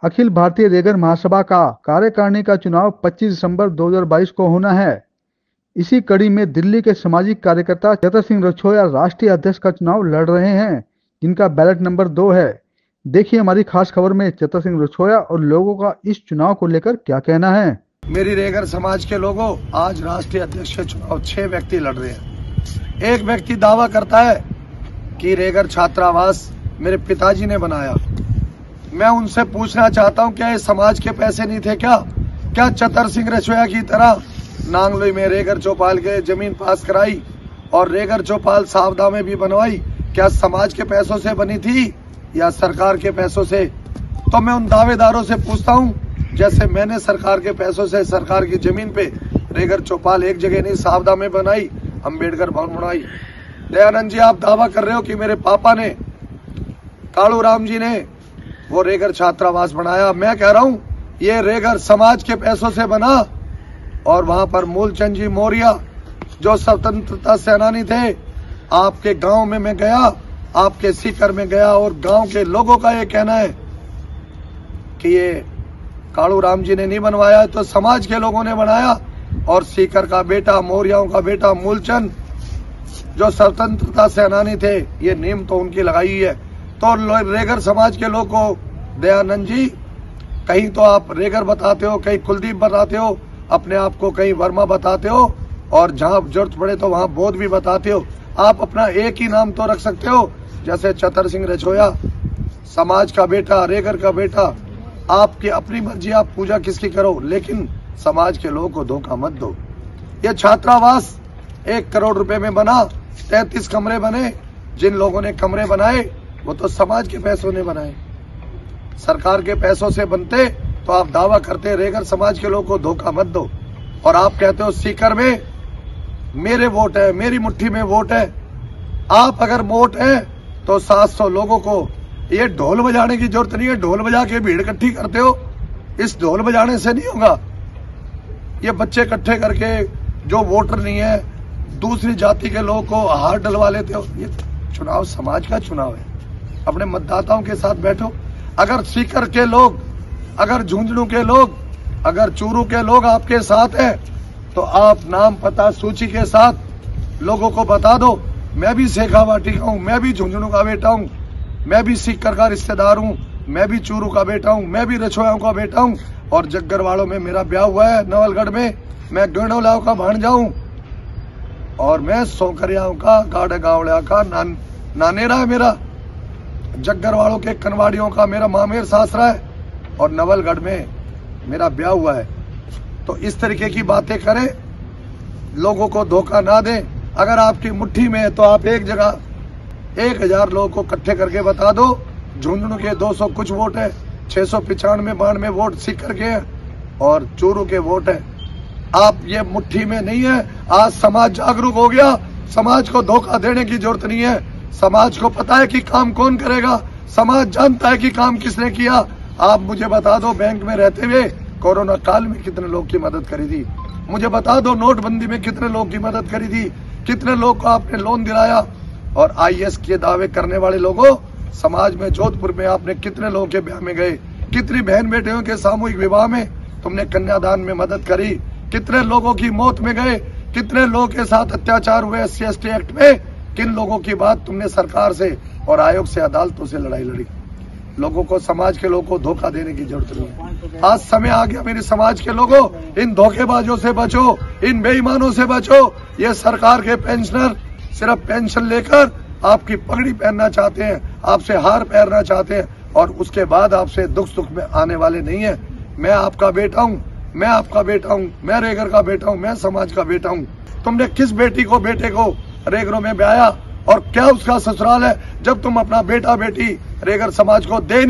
अखिल भारतीय रेगर महासभा का कार्यकारिणी का चुनाव 25 दिसंबर 2022 को होना है। इसी कड़ी में दिल्ली के सामाजिक कार्यकर्ता चतर सिंह रछोया राष्ट्रीय अध्यक्ष का चुनाव लड़ रहे हैं, जिनका बैलेट नंबर 2 है। देखिए हमारी खास खबर में चतर सिंह रछोया और लोगों का इस चुनाव को लेकर क्या कहना है। मेरी रेगर समाज के लोगों, आज राष्ट्रीय अध्यक्ष के चुनाव 6 व्यक्ति लड़ रहे हैं। एक व्यक्ति दावा करता है कि रेगर छात्रावास मेरे पिताजी ने बनाया। मैं उनसे पूछना चाहता हूं, क्या ये समाज के पैसे नहीं थे? क्या चतर सिंह रछोया की तरह नांगलोई में रेगर चौपाल के जमीन पास कराई और रेगर चौपाल सावदा में भी बनवाई? क्या समाज के पैसों से बनी थी या सरकार के पैसों से? तो मैं उन दावेदारों से पूछता हूं, जैसे मैंने सरकार के पैसों से सरकार की जमीन पे रेगर चौपाल एक जगह नहीं सावदा में बनाई, अम्बेडकर भवन बनाई। दयानंद जी, आप दावा कर रहे हो कि मेरे पापा ने, कालू राम जी ने वो रेगर छात्रावास बनाया। मैं कह रहा हूं ये रेगर समाज के पैसों से बना। और वहां पर मूलचंद जी मौर्य जो स्वतंत्रता सेनानी थे, आपके गांव में मैं गया, आपके सीकर में गया और गांव के लोगों का ये कहना है कि ये कालू राम जी ने नहीं बनवाया, तो समाज के लोगों ने बनाया। और सीकर का बेटा, मौर्यों का बेटा मूलचंद जो स्वतंत्रता सेनानी थे, ये नींव तो उनकी लगाई है। तो रेगर समाज के लोग को, दयानंद जी, कहीं तो आप रेगर बताते हो, कहीं कुलदीप बताते हो, अपने आप को कहीं वर्मा बताते हो, और जहां जरूरत पड़े तो वहां बोध भी बताते हो। आप अपना एक ही नाम तो रख सकते हो, जैसे चतर सिंह रछोया, समाज का बेटा, रेगर का बेटा। आपकी अपनी मर्जी, आप पूजा किसकी करो, लेकिन समाज के लोगों को धोखा मत दो। ये छात्रावास 1 करोड़ रुपए में बना, 33 कमरे बने। जिन लोगों ने कमरे बनाए वो तो समाज के पैसों ने बनाए। सरकार के पैसों से बनते तो आप दावा करते रेगर समाज के लोगों को धोखा मत दो। और आप कहते हो सीकर में मेरे वोट है, मेरी मुट्ठी में वोट है। आप अगर वोट है तो 700 लोगों को ये ढोल बजाने की जरूरत नहीं है। ढोल बजा के भीड़ इकट्ठी करते हो, इस ढोल बजाने से नहीं होगा। ये बच्चे इकट्ठे करके जो वोटर नहीं है, दूसरी जाति के लोगों को हार डलवा लेते हो। ये चुनाव समाज का चुनाव है। अपने मतदाताओं के साथ बैठो। अगर सीकर के लोग, अगर झुंझुनू के लोग, अगर चूरू के लोग आपके साथ हैं, तो आप नाम पता सूची के साथ लोगों को बता दो। मैं भी शेखावाटी का हूं, मैं भी झुंझुनू का बेटा हूं, मैं भी सीकर का रिश्तेदार हूं, मैं भी चूरू का बेटा हूं, मैं भी रछोयाओं का बेटा हूं, और जग्गरवाड़ों में मेरा ब्याह हुआ है, नवलगढ़ में मैं गणोलाओं का भांजा हूं, और मैं सोकरियाओं का, गाड़ गावड़िया का नानेरा है मेरा। जग्गरवाड़ों के कनवाड़ियों का मेरा मामेर सासरा है, और नवलगढ़ में मेरा ब्याह हुआ है। तो इस तरीके की बातें करें, लोगों को धोखा ना दें। अगर आपकी मुट्ठी में है तो आप एक जगह 1000 लोगों को इकट्ठे करके बता दो। झुंझुनू के 200 कुछ वोट है, 695 वोट सीकर के हैं, और चूरू के वोट है। आप ये मुट्ठी में नहीं है। आज समाज जागरूक हो गया, समाज को धोखा देने की जरूरत नहीं है। समाज को पता है कि काम कौन करेगा, समाज जानता है कि काम किसने किया। आप मुझे बता दो, बैंक में रहते हुए कोरोना काल में कितने लोग की मदद करी थी? मुझे बता दो, नोटबंदी में कितने लोग की मदद करी थी? कितने लोग को आपने लोन दिलाया? और IAS के दावे करने वाले लोगों, समाज में जोधपुर में आपने कितने लोगों के ब्याह में गए? कितनी बहन बेटियों के सामूहिक विवाह में तुमने कन्यादान में मदद करी? कितने लोगों की मौत में गए? कितने लोगों के साथ अत्याचार हुए SC ST एक्ट में? किन लोगों की बात तुमने सरकार से और आयोग से, अदालतों से लड़ाई लड़ी? लोगों को, समाज के लोगों को धोखा देने की जरूरत नहीं है। आज समय आ गया मेरे समाज के लोगों, इन धोखेबाजों से बचो, इन बेईमानों से बचो। ये सरकार के पेंशनर सिर्फ पेंशन लेकर आपकी पगड़ी पहनना चाहते हैं, आपसे हार पहनना चाहते हैं, और उसके बाद आपसे दुख सुख में आने वाले नहीं है। मैं आपका बेटा हूं, मैं आपका बेटा हूं, मैं रेगर का बेटा हूं, मैं समाज का बेटा हूं। तुमने किस बेटी को, बेटे को रेगरों में ब्याया, और क्या उसका ससुराल है? जब तुम अपना बेटा बेटी रेगर समाज को ले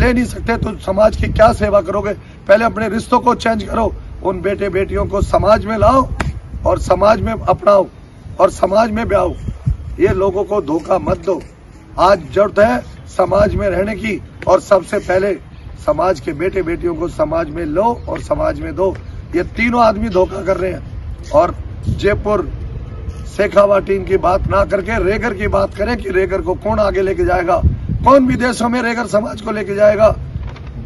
नहीं सकते तो समाज की क्या सेवा करोगे? पहले अपने रिश्तों को चेंज करो, उन बेटे बेटियों को समाज में लाओ और समाज में अपनाओ और समाज में ब्याओ। ये लोगों को धोखा मत दो। आज जरूरत है समाज में रहने की, और सबसे पहले समाज के बेटे बेटियों को समाज में लो और समाज में दो। ये तीनों आदमी धोखा कर रहे हैं। और जयपुर शेखावाटी की बात ना करके रेगर की बात करें कि रेगर को कौन आगे लेके जाएगा, कौन विदेशों में रेगर समाज को लेके जाएगा?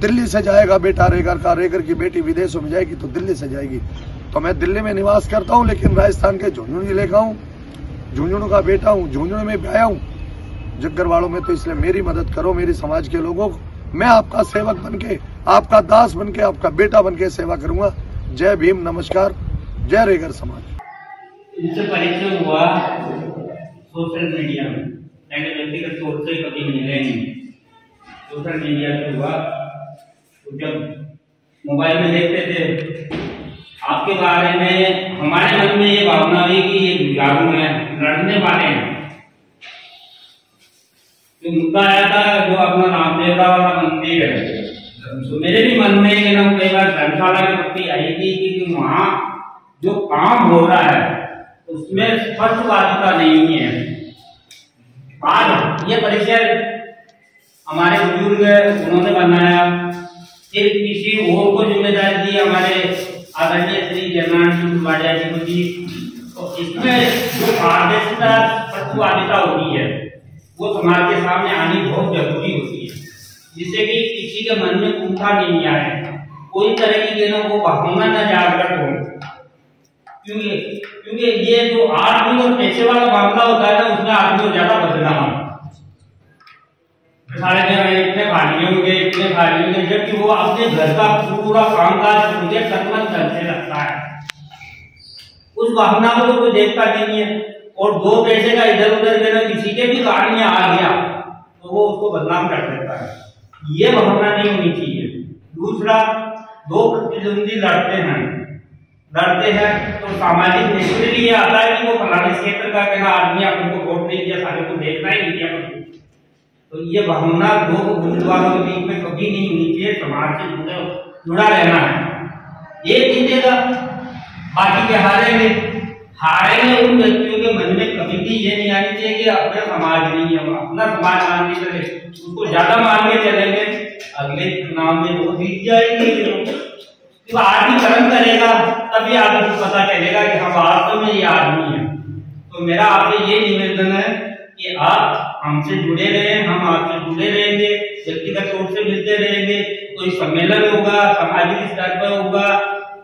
दिल्ली से जाएगा बेटा रेगर का, रेगर की बेटी विदेशों में जाएगी तो दिल्ली से जाएगी। तो मैं दिल्ली में निवास करता हूं, लेकिन राजस्थान के झुंझुनू जिले का हूं, झुंझुनू का बेटा हूं, झुंझुनू में भी आया हूं जग्गरवाड़ों में। तो इसलिए मेरी मदद करो, मेरी समाज के लोगों को। मैं आपका सेवक बनके, आपका दास बनके, आपका बेटा बनके सेवा करूंगा। जय भीम, नमस्कार, जय रेगर समाज। इनसे परिचय हुआ सोशल मीडिया में, मैंने व्यक्तिगत तौर से कभी मिले नहीं, सोशल मीडिया पे हुआ। तो जब मोबाइल में देखते थे आपके बारे में, हमारे मन में ये भावना हुई कि ये जुझारू हैं, लड़ने वाले हैं। जो मुद्दा आया था जो अपना रामदेवरा वाला मंदिर है, तो मेरे भी मन में कई बार धर्मशाला की पट्टी आई थी कि वहां जो काम हो रहा है उसमें स्पष्टवादिता नहीं है। आज ये परिचय हमारे बुजुर्ग उन्होंने बनाया, फिर किसी और को जिम्मेदारी दी हमारे आदरणीय श्री जगन्नाथ सिंह वाडिया जी। तो इसमें जो पारदर्शिता स्पष्टवादिता होती है वो समाज के सामने आनी बहुत जरूरी होती है, जिससे कि किसी के मन में कुंठा नहीं आए, कोई तरह की वो भावना न जागृत हो। क्योंकि ये जो आदमी और पैसे वाला मामला होता है ना, उसमें आदमी को ज्यादा बदनाम सारे इतने खाली होंगे, इतने खाली होंगे, जबकि वो अपने घर का पूरा कामकाज मुझे तकमन करते लगता है। उस भावना को तो कोई देखता नहीं है, और दो पैसे का इधर उधर देना किसी के भी कार्ड में आ गया तो वो उसको बदनाम कर देता है। ये भावना नहीं होनी चाहिए। दूसरा, दो प्रतिद्वंदी लड़ते हैं तो सामाजिक नेचुरली ये आता है कि वो फलाने क्षेत्र का कहना आदमी आपको वोट नहीं दिया, सारे को देखना ही नहीं दिया। तो ये भावना दो उम्मीदवारों के बीच में कभी नहीं होनी चाहिए। समाज से जुड़ा रहना है। ये जीतेगा, बाकी के हारेंगे उन व्यक्तियों के मन में कभी भी ये नहीं आनी चाहिए कि अपना समाज नहीं है, अपना समाज मान के चले, उसको ज्यादा मान के चलेंगे, अगले चुनाव में वो जीत जाएंगे। तो आदमी कर्म करेगा तभी आदमी को पता चलेगा कि हम वास्तव में ये आदमी है। तो मेरा आपसे ये निवेदन है कि आप हमसे जुड़े रहें, हम आपसे जुड़े रहेंगे, व्यक्तिगत तौर से मिलते रहेंगे। कोई सम्मेलन होगा, सामाजिक स्तर पर होगा,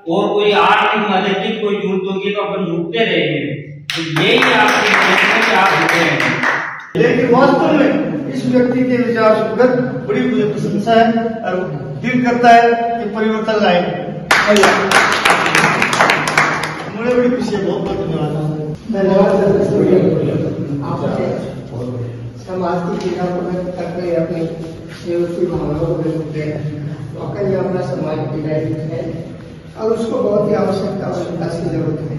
और कोई आर्थिक मदद की कोई जरूरत होगी तो अपन जुड़ते रहेंगे। तो यही आपके आप जुड़े रहेंगे। लेकिन वास्तव में इस व्यक्ति के विचार सुगत बड़ी मुझे प्रशंसा है और दिल करता है कि परिवर्तन लाएंगे। मुझे बड़ी खुशी है, बहुत बहुत धन्यवाद। समाज की पीड़ा को व्यक्त करके अपनी सेवक की भावनाओं को व्यक्त किया है। वाकई में अपना समाज पीड़ित है और उसको बहुत ही आवश्यकता और विकास की जरूरत है।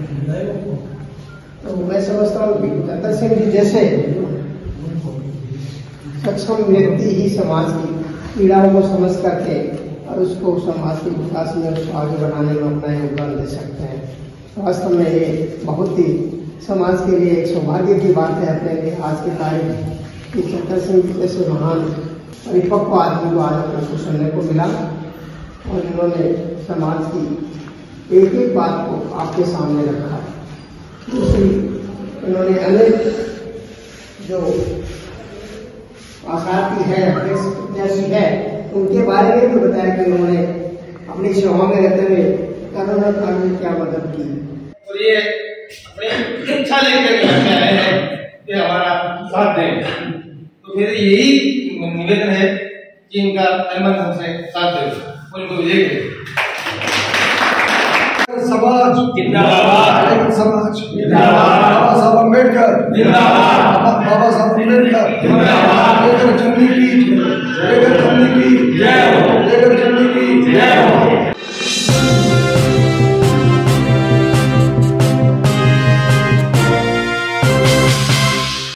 तो मैं समझता हूँ कि जगत सिंह जी जैसे सक्षम व्यक्ति ही समाज की पीड़ाओं को समझ करके और उसको समाज के विकास में उसको आगे बढ़ाने में अपना योगदान दे सकते हैं। वास्तव में ये बहुत ही समाज के लिए एक सौभाग्य की बात है अपने लिए आज की तारीख कि जगत सिंह जी जैसे महान परिपक्व आदमी को आज अपने सुनने को मिला और इन्होंने समाज की एक एक बात को आपके सामने रखा। दूसरी, इन्होंने अनेक जो आसार की है जैसी है उनके बारे में भी बताया कि उन्होंने अपनी सेवा में रहते हुए कोरोना काल में क्या मदद की। और ये अपनी इच्छा लेकर आए हैं कि हमारा साथ दें। तो मेरे यही निवेदन है कि इनका तन से साथ दें और इनको विजय करें। समाज जिंदाबाद, समाज जिंदाबाद, बाबा साहब अम्बेडकर जिंदाबाद, बाबा साहब अम्बेडकर जिंदाबाद। लेकर चलने की, लेकर चलने की जय हो, लेकर चलने की जय हो।